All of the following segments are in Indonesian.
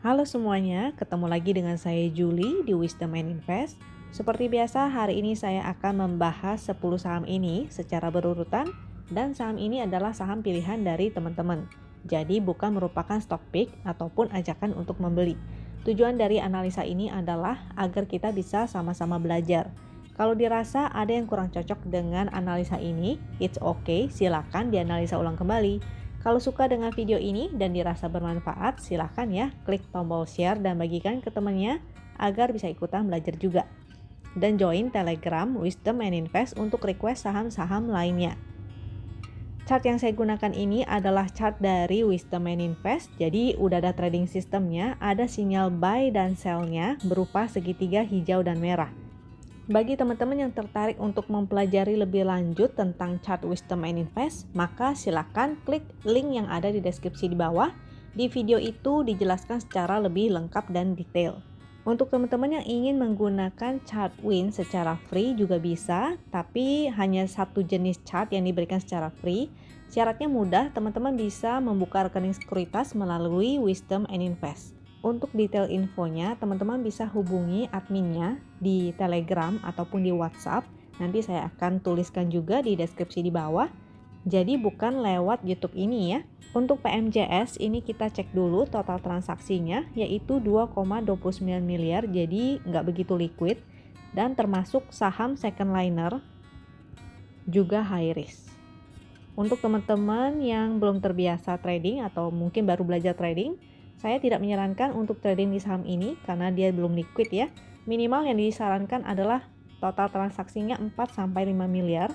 Halo semuanya, ketemu lagi dengan saya Julie di Wisdom and Invest. Seperti biasa, hari ini saya akan membahas 10 saham ini secara berurutan dan saham ini adalah saham pilihan dari teman-teman. Jadi bukan merupakan stock pick ataupun ajakan untuk membeli. Tujuan dari analisa ini adalah agar kita bisa sama-sama belajar. Kalau dirasa ada yang kurang cocok dengan analisa ini, it's okay, silakan dianalisa ulang kembali. Kalau suka dengan video ini dan dirasa bermanfaat, silahkan ya klik tombol share dan bagikan ke temannya agar bisa ikutan belajar juga. Dan join Telegram Wisdom and Invest untuk request saham-saham lainnya. Chart yang saya gunakan ini adalah chart dari Wisdom and Invest. Jadi udah ada trading sistemnya, ada sinyal buy dan sell-nya berupa segitiga hijau dan merah. Bagi teman-teman yang tertarik untuk mempelajari lebih lanjut tentang chart Wisdom and Invest, maka silakan klik link yang ada di deskripsi di bawah. Di video itu dijelaskan secara lebih lengkap dan detail. Untuk teman-teman yang ingin menggunakan chart win secara free juga bisa, tapi hanya satu jenis chart yang diberikan secara free. Syaratnya mudah, teman-teman bisa membuka rekening sekuritas melalui Wisdom and Invest. Untuk detail infonya, teman-teman bisa hubungi adminnya di Telegram ataupun di WhatsApp. Nanti saya akan tuliskan juga di deskripsi di bawah. Jadi bukan lewat YouTube ini ya. Untuk PMJS ini kita cek dulu total transaksinya yaitu 2,29 miliar, jadi nggak begitu liquid. Dan termasuk saham second liner juga high risk. Untuk teman-teman yang belum terbiasa trading atau mungkin baru belajar trading, saya tidak menyarankan untuk trading di saham ini karena dia belum liquid ya. Minimal yang disarankan adalah total transaksinya 4-5 miliar.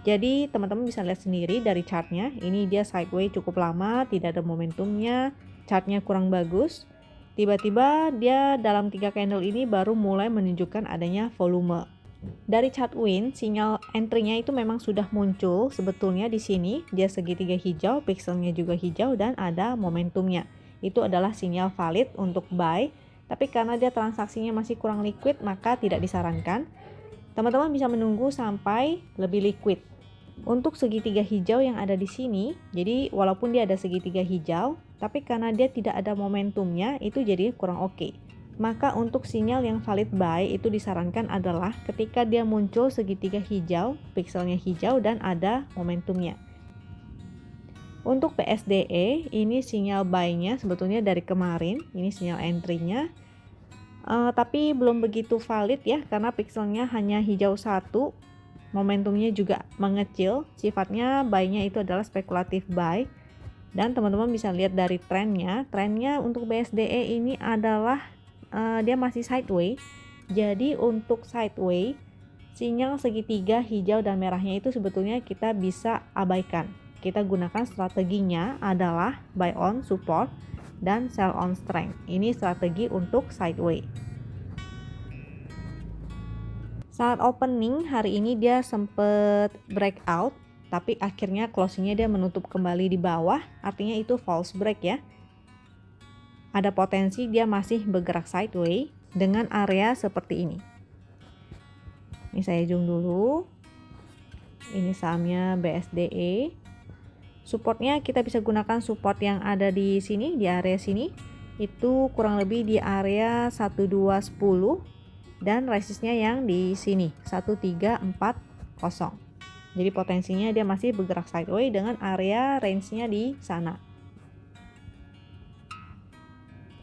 Jadi teman-teman bisa lihat sendiri dari chartnya. Ini dia sideways cukup lama, tidak ada momentumnya, chartnya kurang bagus. Tiba-tiba dia dalam 3 candle ini baru mulai menunjukkan adanya volume. Dari chart win, sinyal entry-nya itu memang sudah muncul sebetulnya di sini. Dia segitiga hijau, pixelnya juga hijau dan ada momentumnya. Itu adalah sinyal valid untuk buy, tapi karena dia transaksinya masih kurang liquid maka tidak disarankan. Teman-teman bisa menunggu sampai lebih liquid. Untuk segitiga hijau yang ada di sini, jadi walaupun dia ada segitiga hijau, tapi karena dia tidak ada momentumnya itu jadi kurang oke. Maka untuk sinyal yang valid buy itu disarankan adalah ketika dia muncul segitiga hijau, pixelnya hijau dan ada momentumnya. Untuk PSDE, ini sinyal buy-nya sebetulnya dari kemarin, ini sinyal entry-nya. Tapi belum begitu valid ya, karena pixelnya hanya hijau satu, momentumnya juga mengecil, sifatnya buy-nya itu adalah spekulatif buy. Dan teman-teman bisa lihat dari trennya untuk BSDE ini adalah dia masih sideways. Jadi untuk sideways, sinyal segitiga hijau dan merahnya itu sebetulnya kita bisa abaikan. Kita gunakan strateginya adalah buy on support dan sell on strength. Ini strategi untuk sideways. Saat opening hari ini dia sempat breakout, tapi akhirnya closingnya dia menutup kembali di bawah, artinya itu false break ya. Ada potensi dia masih bergerak sideways dengan area seperti ini. Ini saya zoom dulu. Ini sahamnya BSDE. Supportnya kita bisa gunakan support yang ada di sini, di area sini. Itu kurang lebih di area 1210 dan resistnya yang di sini 1340. Jadi potensinya dia masih bergerak sideways dengan area range-nya di sana.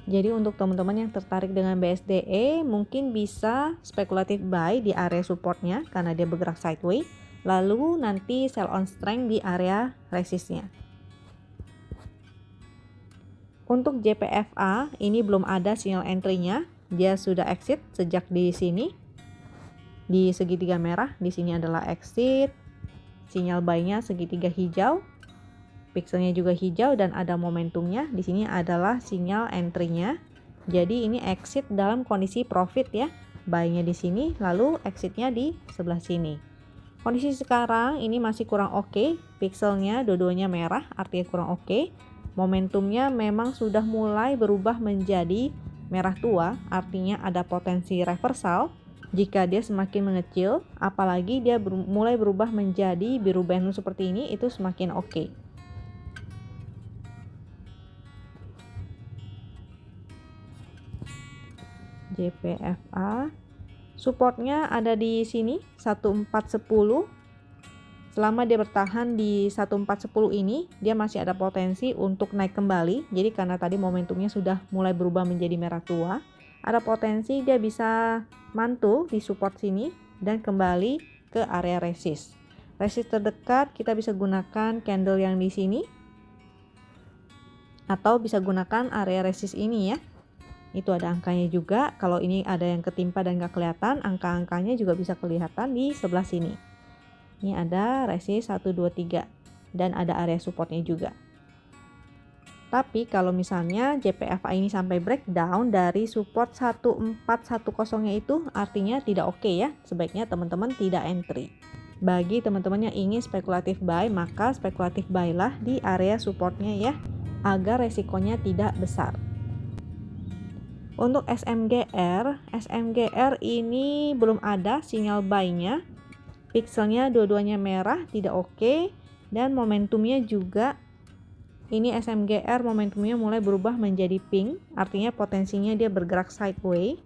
Jadi untuk teman-teman yang tertarik dengan BSDE mungkin bisa spekulatif buy di area supportnya karena dia bergerak sideways. Lalu nanti sell on strength di area resistnya. Untuk JPFA ini belum ada sinyal entry-nya. Dia sudah exit sejak di sini. Di segitiga merah, di sini adalah exit. Sinyal buy-nya segitiga hijau. Pixelnya juga hijau dan ada momentumnya. Di sini adalah sinyal entry-nya. Jadi ini exit dalam kondisi profit ya. Buy-nya di sini, lalu exit-nya di sebelah sini. Kondisi sekarang ini masih kurang oke, pixelnya dua-duanya merah, artinya kurang oke. Momentumnya memang sudah mulai berubah menjadi merah tua, artinya ada potensi reversal. Jika dia semakin mengecil, apalagi dia mulai berubah menjadi biru benu seperti ini, itu semakin oke. JPFA. Supportnya ada di sini 1410. Selama dia bertahan di 1410 ini, dia masih ada potensi untuk naik kembali. Jadi karena tadi momentumnya sudah mulai berubah menjadi merah tua, ada potensi dia bisa mantul di support sini dan kembali ke area resist. Resist terdekat kita bisa gunakan candle yang di sini atau bisa gunakan area resist ini ya. Itu ada angkanya juga. Kalau ini ada yang ketimpa dan nggak kelihatan, angka-angkanya juga bisa kelihatan di sebelah sini. Ini ada resist 1, 2, 3 dan ada area supportnya juga. Tapi kalau misalnya JPFA ini sampai breakdown dari support 1410-nya itu artinya tidak oke ya. Sebaiknya teman-teman tidak entry. Bagi teman-teman yang ingin spekulatif buy, maka spekulatif buy lah di area supportnya ya, agar resikonya tidak besar. Untuk SMGR ini belum ada sinyal buy-nya. Pixelnya dua-duanya merah, tidak oke. Dan momentumnya juga, ini SMGR momentumnya mulai berubah menjadi pink. Artinya potensinya dia bergerak sideways.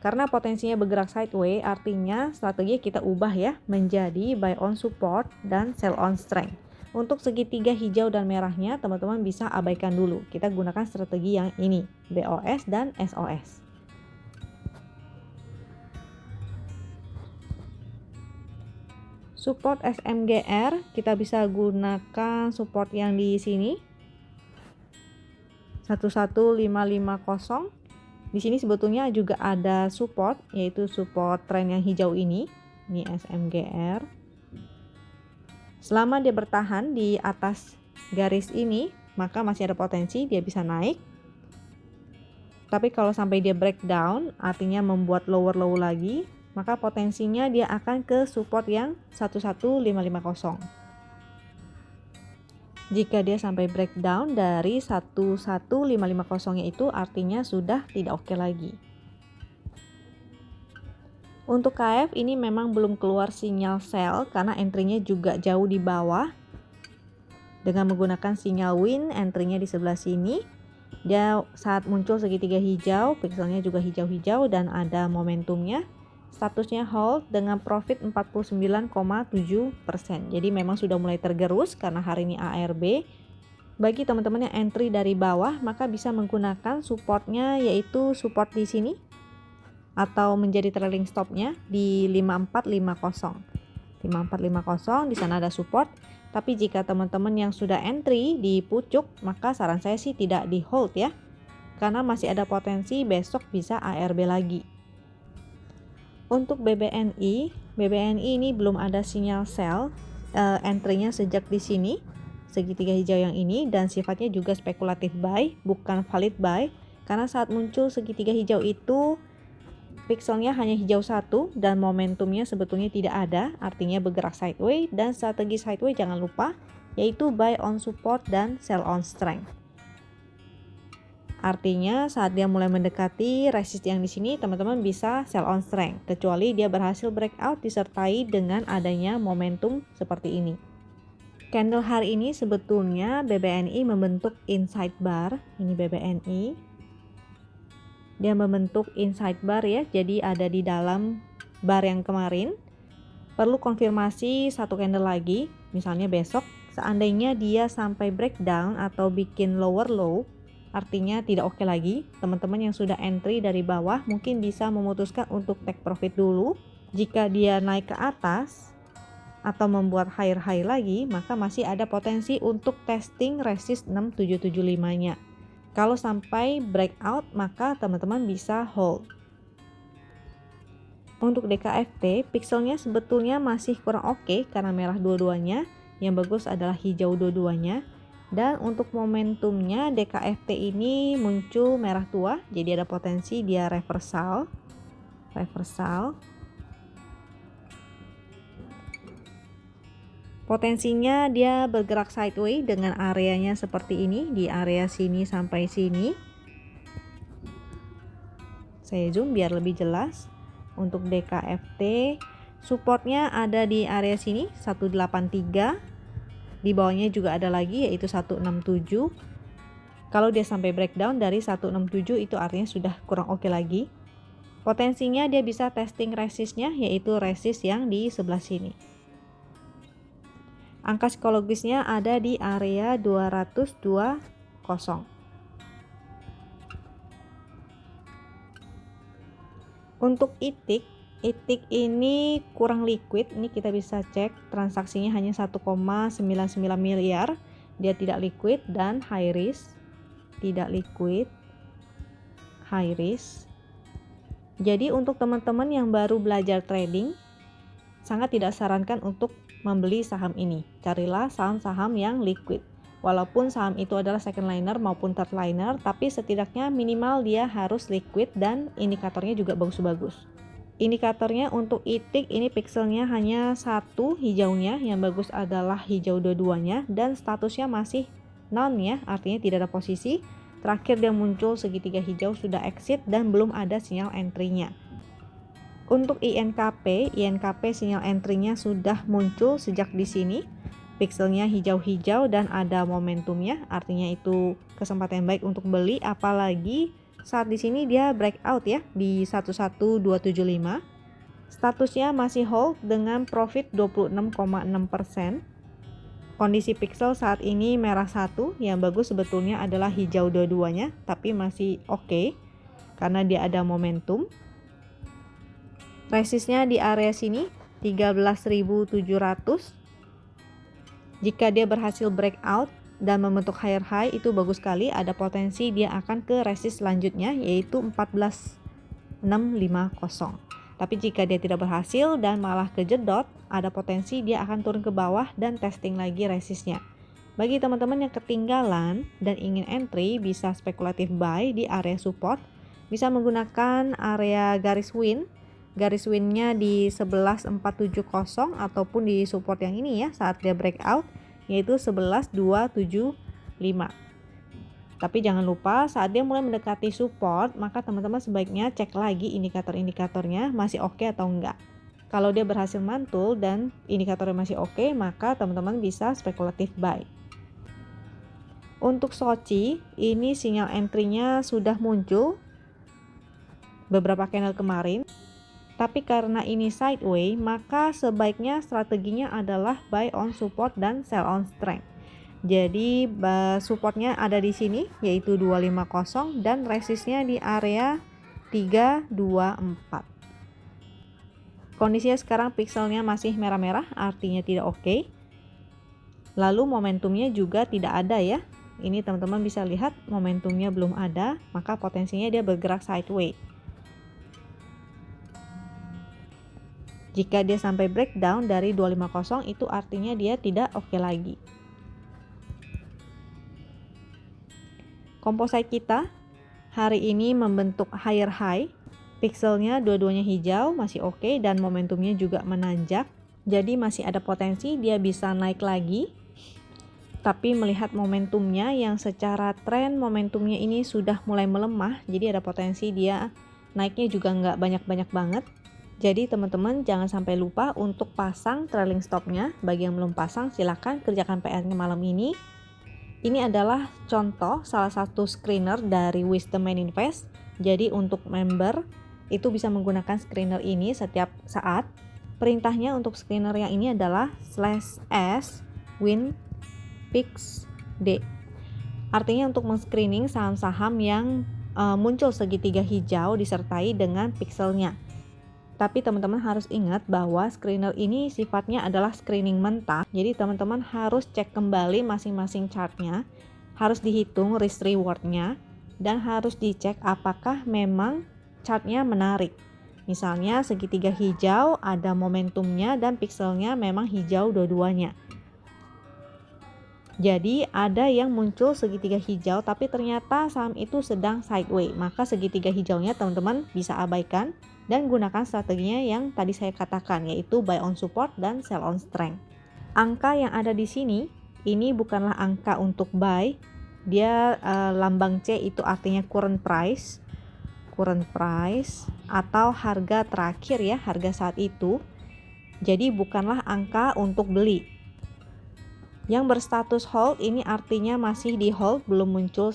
Karena potensinya bergerak sideways, artinya strategi kita ubah ya menjadi buy on support dan sell on strength. Untuk segitiga hijau dan merahnya teman-teman bisa abaikan dulu. Kita gunakan strategi yang ini, BOS dan SOS. Support SMGR kita bisa gunakan support yang di sini 11550. Di sini sebetulnya juga ada support, yaitu support tren yang hijau ini SMGR. Selama dia bertahan di atas garis ini, maka masih ada potensi dia bisa naik. Tapi kalau sampai dia breakdown, artinya membuat lower low lagi, maka potensinya dia akan ke support yang 11550. Jika dia sampai breakdown dari 11550-nya itu artinya sudah tidak oke lagi. Untuk KF ini memang belum keluar sinyal sell karena entry-nya juga jauh di bawah. Dengan menggunakan sinyal win, entry-nya di sebelah sini. Dia saat muncul segitiga hijau, pixelnya juga hijau-hijau dan ada momentumnya. Statusnya hold dengan profit 49,7%. Jadi memang sudah mulai tergerus karena hari ini ARB. Bagi teman-teman yang entry dari bawah, maka bisa menggunakan supportnya, yaitu support di sini atau menjadi trailing stopnya di 5450. 5450 di sana ada support. Tapi jika teman-teman yang sudah entry di pucuk, maka saran saya sih tidak di hold ya. Karena masih ada potensi besok bisa ARB lagi. Untuk BBNI ini belum ada sinyal sell, entry-nya sejak di sini, segitiga hijau yang ini, dan sifatnya juga spekulatif buy, bukan valid buy, karena saat muncul segitiga hijau itu, pixelnya hanya hijau satu, dan momentumnya sebetulnya tidak ada, artinya bergerak sideways, dan strategi sideways jangan lupa, yaitu buy on support dan sell on strength. Artinya saat dia mulai mendekati resist yang di sini, teman-teman bisa sell on strength, kecuali dia berhasil breakout disertai dengan adanya momentum seperti ini. Candle hari ini sebetulnya BBNI membentuk inside bar, ini BBNI. Dia membentuk inside bar ya, jadi ada di dalam bar yang kemarin. Perlu konfirmasi satu candle lagi, misalnya besok, seandainya dia sampai breakdown atau bikin lower low, artinya tidak oke lagi. Teman-teman yang sudah entry dari bawah mungkin bisa memutuskan untuk take profit dulu. Jika dia naik ke atas atau membuat higher high lagi, maka masih ada potensi untuk testing resist 6775-nya. Kalau sampai breakout, maka teman-teman bisa hold. Untuk DKFT, pixelnya sebetulnya masih kurang oke karena merah dua-duanya. Yang bagus adalah hijau dua-duanya. Dan untuk momentumnya DKFT ini muncul merah tua, jadi ada potensi dia reversal. Potensinya dia bergerak sideways dengan areanya seperti ini, di area sini sampai sini. Saya zoom biar lebih jelas. Untuk DKFT, supportnya ada di area sini 183. Di bawahnya juga ada lagi yaitu 167. Kalau dia sampai breakdown dari 167 itu artinya sudah kurang oke lagi. Potensinya dia bisa testing resistnya, yaitu resist yang di sebelah sini. Angka psikologisnya ada di area 220. Untuk ITIK ini kurang liquid. Ini kita bisa cek transaksinya hanya 1,99 miliar. Dia tidak liquid dan high risk. Tidak liquid, high risk. Jadi untuk teman-teman yang baru belajar trading, sangat tidak sarankan untuk membeli saham ini. Carilah saham-saham yang liquid. Walaupun saham itu adalah second liner maupun third liner, tapi setidaknya minimal dia harus liquid dan indikatornya juga bagus-bagus. Indikatornya untuk ITIK ini pixelnya hanya satu hijaunya, yang bagus adalah hijau dua-duanya, dan statusnya masih none ya, artinya tidak ada posisi. Terakhir dia muncul segitiga hijau sudah exit dan belum ada sinyal entry-nya. Untuk INKP sinyal entry-nya sudah muncul sejak di sini. Pixelnya hijau-hijau dan ada momentumnya, artinya itu kesempatan yang baik untuk beli, apalagi saat di sini dia breakout ya di 11275. Statusnya masih hold dengan profit 26,6%. Kondisi pixel saat ini merah satu, yang bagus sebetulnya adalah hijau dua-duanya, tapi masih oke karena dia ada momentum. Resistnya di area sini 13.700. Jika dia berhasil breakout dan membentuk higher high itu bagus sekali, ada potensi dia akan ke resist selanjutnya yaitu 14.650. Tapi jika dia tidak berhasil dan malah kejedot, ada potensi dia akan turun ke bawah dan testing lagi resistnya. Bagi teman-teman yang ketinggalan dan ingin entry, bisa spekulatif buy di area support, bisa menggunakan area garis win. Garis winnya di 11.470 ataupun di support yang ini ya saat dia breakout, yaitu 11.275. Tapi jangan lupa saat dia mulai mendekati support, maka teman-teman sebaiknya cek lagi indikator-indikatornya masih oke atau enggak. Kalau dia berhasil mantul dan indikatornya masih oke, maka teman-teman bisa spekulatif buy. Untuk Soci, ini sinyal entry-nya sudah muncul beberapa candle kemarin. Tapi karena ini sideways, maka sebaiknya strateginya adalah buy on support dan sell on strength. Jadi supportnya ada di sini yaitu 250 dan resistnya di area 324. Kondisinya sekarang pixelnya masih merah-merah, artinya tidak oke. Lalu momentumnya juga tidak ada ya. Ini teman-teman bisa lihat momentumnya belum ada, maka potensinya dia bergerak sideways. Jika dia sampai breakdown dari 250 itu artinya dia tidak oke lagi. Composite kita hari ini membentuk higher high. Pixelnya dua-duanya hijau, masih oke dan momentumnya juga menanjak. Jadi masih ada potensi dia bisa naik lagi. Tapi melihat momentumnya yang secara tren momentumnya ini sudah mulai melemah, jadi ada potensi dia naiknya juga nggak banyak-banyak banget. Jadi teman-teman jangan sampai lupa untuk pasang trailing stopnya. Bagi yang belum pasang silahkan kerjakan PR-nya malam ini. Ini adalah contoh salah satu screener dari Wisdom Main Invest. Jadi untuk member itu bisa menggunakan screener ini setiap saat. Perintahnya untuk screener yang ini adalah /s win pix d. Artinya untuk men-screening saham-saham yang muncul segitiga hijau disertai dengan pixelnya. Tapi teman-teman harus ingat bahwa screener ini sifatnya adalah screening mentah. Jadi teman-teman harus cek kembali masing-masing chartnya, harus dihitung risk rewardnya, dan harus dicek apakah memang chartnya menarik. Misalnya segitiga hijau ada momentumnya dan pixelnya memang hijau dua-duanya. Jadi ada yang muncul segitiga hijau tapi ternyata saham itu sedang sideways, maka segitiga hijaunya teman-teman bisa abaikan dan gunakan strateginya yang tadi saya katakan, yaitu buy on support dan sell on strength. Angka yang ada di sini ini bukanlah angka untuk buy, dia lambang C itu artinya current price atau harga terakhir ya, harga saat itu. Jadi bukanlah angka untuk beli. Yang berstatus hold ini artinya masih di hold, belum muncul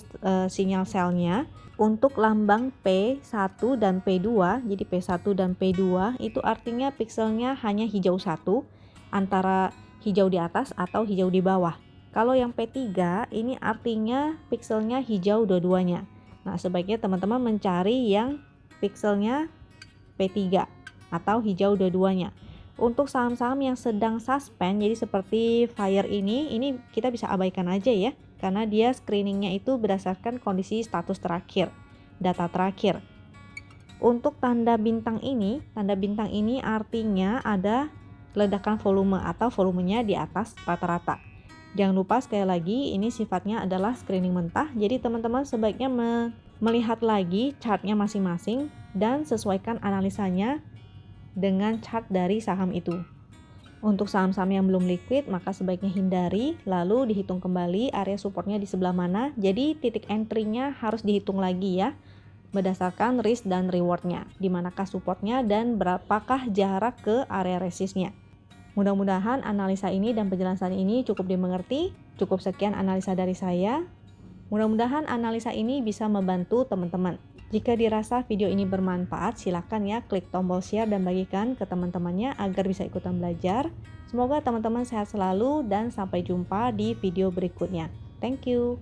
sinyal selnya. Untuk lambang P1 dan P2, jadi P1 dan P2 itu artinya pikselnya hanya hijau satu, antara hijau di atas atau hijau di bawah. Kalau yang P3 ini artinya pikselnya hijau dua-duanya. Nah, sebaiknya teman-teman mencari yang pikselnya P3 atau hijau dua-duanya. Untuk saham-saham yang sedang suspend, jadi seperti Fire ini kita bisa abaikan aja ya, karena dia screeningnya itu berdasarkan kondisi status terakhir, data terakhir. Untuk tanda bintang ini artinya ada ledakan volume atau volumenya di atas rata-rata. Jangan lupa sekali lagi ini sifatnya adalah screening mentah, jadi teman-teman sebaiknya melihat lagi chartnya masing-masing dan sesuaikan analisanya dengan chart dari saham itu. Untuk saham-saham yang belum liquid maka sebaiknya hindari, lalu dihitung kembali area supportnya di sebelah mana. Jadi titik entry-nya harus dihitung lagi ya, berdasarkan risk dan rewardnya, di manakah supportnya dan berapakah jarak ke area resistnya. Mudah-mudahan analisa ini dan penjelasan ini cukup dimengerti. Cukup sekian analisa dari saya. Mudah-mudahan analisa ini bisa membantu teman-teman. Jika dirasa video ini bermanfaat, silakan ya klik tombol share dan bagikan ke teman-temannya agar bisa ikutan belajar. Semoga teman-teman sehat selalu dan sampai jumpa di video berikutnya. Thank you.